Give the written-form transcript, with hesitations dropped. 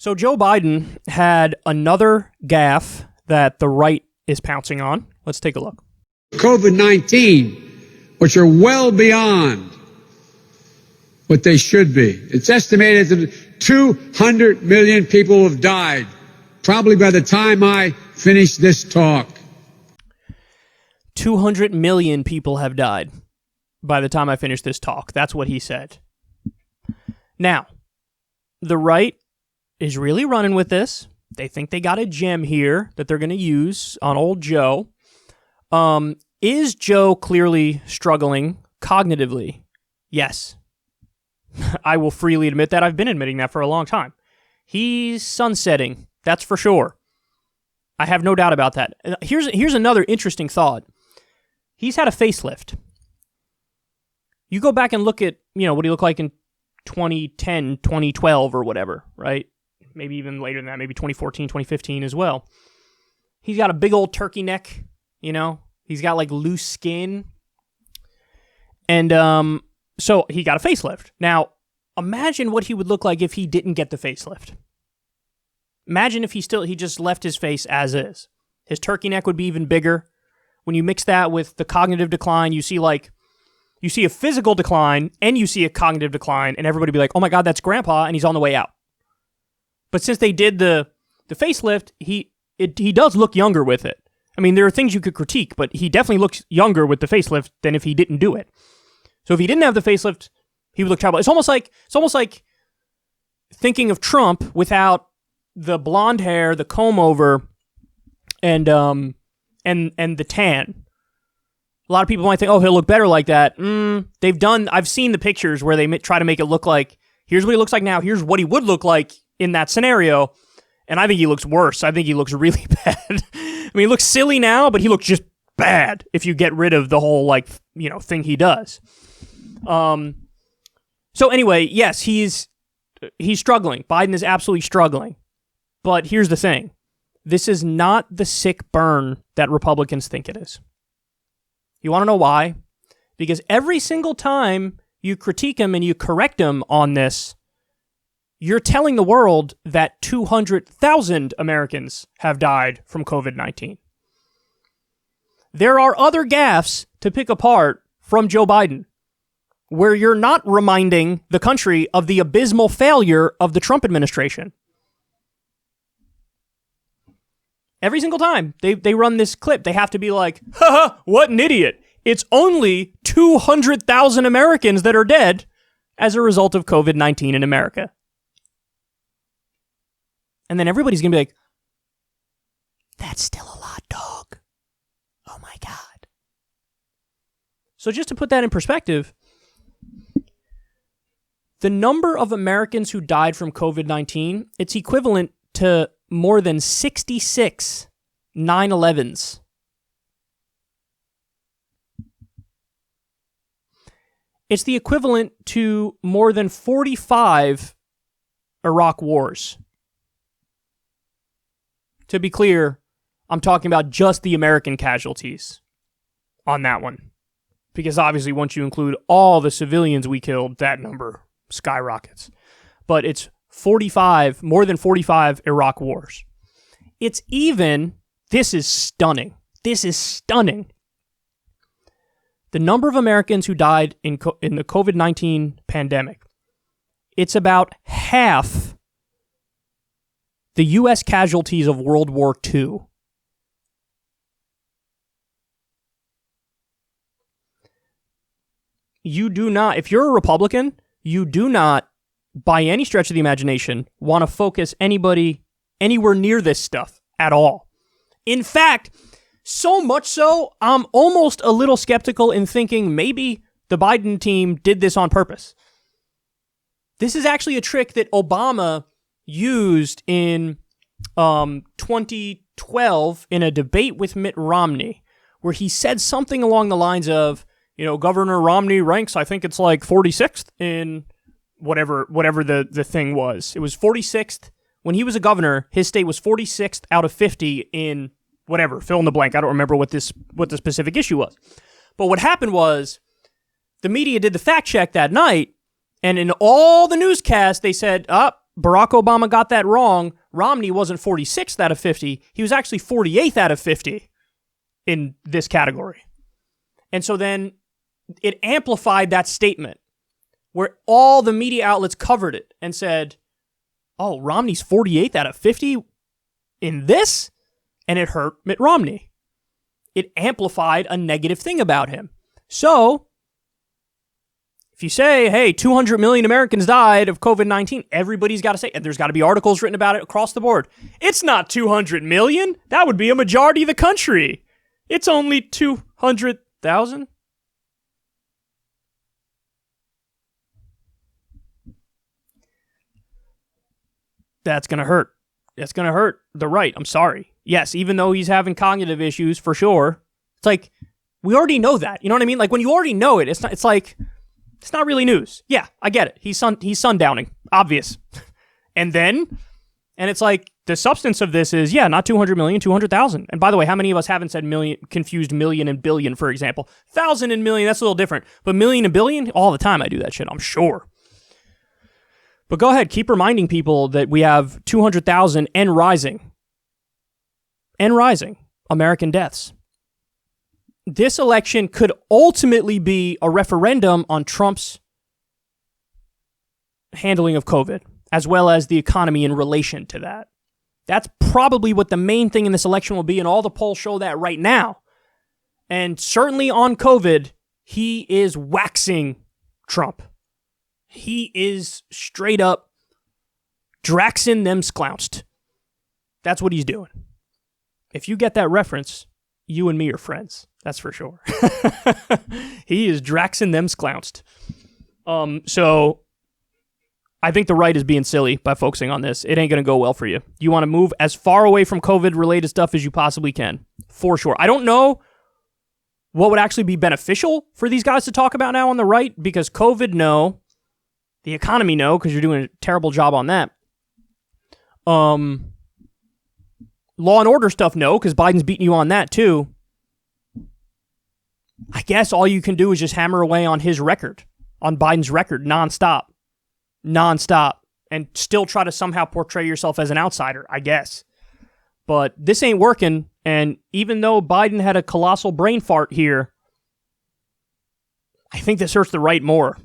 So Joe Biden had another gaffe that the right is pouncing on. Let's take a look. COVID-19, which are well beyond what they should be. It's estimated that 200 million people have died, probably by the time I finish this talk. 200 million people have died by the time I finish this talk. That's what he said. Now, the right is really running with this. They think they got a gem here that they're going to use on old Joe. Is Joe clearly struggling cognitively? Yes. I will freely admit that. I've been admitting that for a long time. He's sunsetting. That's for sure. I have no doubt about that. Here's another interesting thought. He's had a facelift. You go back and look at, what he looked like in 2010, 2012 or whatever, right? Maybe even later than that, maybe 2014, 2015 as well. He's got a big old turkey neck, He's got like loose skin. And so he got a facelift. Now, imagine what he would look like if he didn't get the facelift. Imagine if he just left his face as is. His turkey neck would be even bigger. When you mix that with the cognitive decline, you see a physical decline and you see a cognitive decline, and everybody be like, "Oh my God, that's Grandpa," and he's on the way out. But since they did the facelift, he does look younger with it. I mean, there are things you could critique, but he definitely looks younger with the facelift than if he didn't do it. So if he didn't have the facelift, he would look terrible. It's almost like thinking of Trump without the blonde hair, the comb over, and the tan. A lot of people might think, "Oh, he'll look better like that." I've seen the pictures where they try to make it look like, here's what he looks like now, here's what he would look like in that scenario, and I think he looks worse. I think he looks really bad. I mean, he looks silly now, but he looks just bad if you get rid of the whole, thing he does. So anyway, yes, he's struggling. Biden is absolutely struggling. But here's the thing. This is not the sick burn that Republicans think it is. You want to know why? Because every single time you critique him and you correct him on this, you're telling the world that 200,000 Americans have died from COVID-19. There are other gaffes to pick apart from Joe Biden, where you're not reminding the country of the abysmal failure of the Trump administration. Every single time they run this clip, they have to be like, "Haha, what an idiot. It's only 200,000 Americans that are dead as a result of COVID-19 in America." And then everybody's going to be like, "That's still a lot, dog. Oh my God." So just to put that in perspective, the number of Americans who died from COVID-19, it's equivalent to more than 66 9/11s. It's the equivalent to more than 45 Iraq wars. To be clear, I'm talking about just the American casualties on that one. Because obviously once you include all the civilians we killed, that number skyrockets. But it's more than 45 Iraq wars. This is stunning. The number of Americans who died in the COVID-19 pandemic, it's about half the U.S. casualties of World War II. You do not, if you're a Republican, you do not, by any stretch of the imagination, want to focus anybody anywhere near this stuff at all. In fact, so much so, I'm almost a little skeptical in thinking maybe the Biden team did this on purpose. This is actually a trick that Obama used in 2012 in a debate with Mitt Romney, where he said something along the lines of, Governor Romney ranks, I think it's like 46th in whatever the thing was. It was 46th. When he was a governor, his state was 46th out of 50 in whatever, fill in the blank. I don't remember what the specific issue was. But what happened was the media did the fact check that night, and in all the newscasts, they said, Barack Obama got that wrong. Romney wasn't 46th out of 50. He was actually 48th out of 50 in this category. And so then it amplified that statement where all the media outlets covered it and said, oh, Romney's 48th out of 50 in this? And it hurt Mitt Romney. It amplified a negative thing about him. So if you say, hey, 200 million Americans died of COVID-19, everybody's got to say, and there's got to be articles written about it across the board. It's not 200 million. That would be a majority of the country. It's only 200,000. That's going to hurt. That's going to hurt the right. I'm sorry. Yes, even though he's having cognitive issues for sure. It's like, we already know that. You know what I mean? Like when you already know it, it's not really news. Yeah, I get it. He's sundowning. Obvious. And it's like, the substance of this is, yeah, not 200 million, 200,000. And by the way, how many of us haven't said million, confused million and billion, for example? 1,000 and million, that's a little different. But million and billion, all the time I do that shit, I'm sure. But go ahead, keep reminding people that we have 200,000 and rising American deaths. This election could ultimately be a referendum on Trump's handling of COVID, as well as the economy in relation to that. That's probably what the main thing in this election will be, and all the polls show that right now. And certainly on COVID, he is waxing Trump. He is straight up Draxin them sklounced. That's what he's doing. If you get that reference, you and me are friends. That's for sure. He is Draxin them sklounced. So I think the right is being silly by focusing on this. It ain't going to go well for you. You want to move as far away from COVID-related stuff as you possibly can, for sure. I don't know what would actually be beneficial for these guys to talk about now on the right, because COVID, no. The economy, no, because you're doing a terrible job on that. Law and order stuff, no, because Biden's beating you on that too. I guess all you can do is just hammer away on his record, on Biden's record, nonstop, and still try to somehow portray yourself as an outsider, I guess. But this ain't working, and even though Biden had a colossal brain fart here, I think this hurts the right more.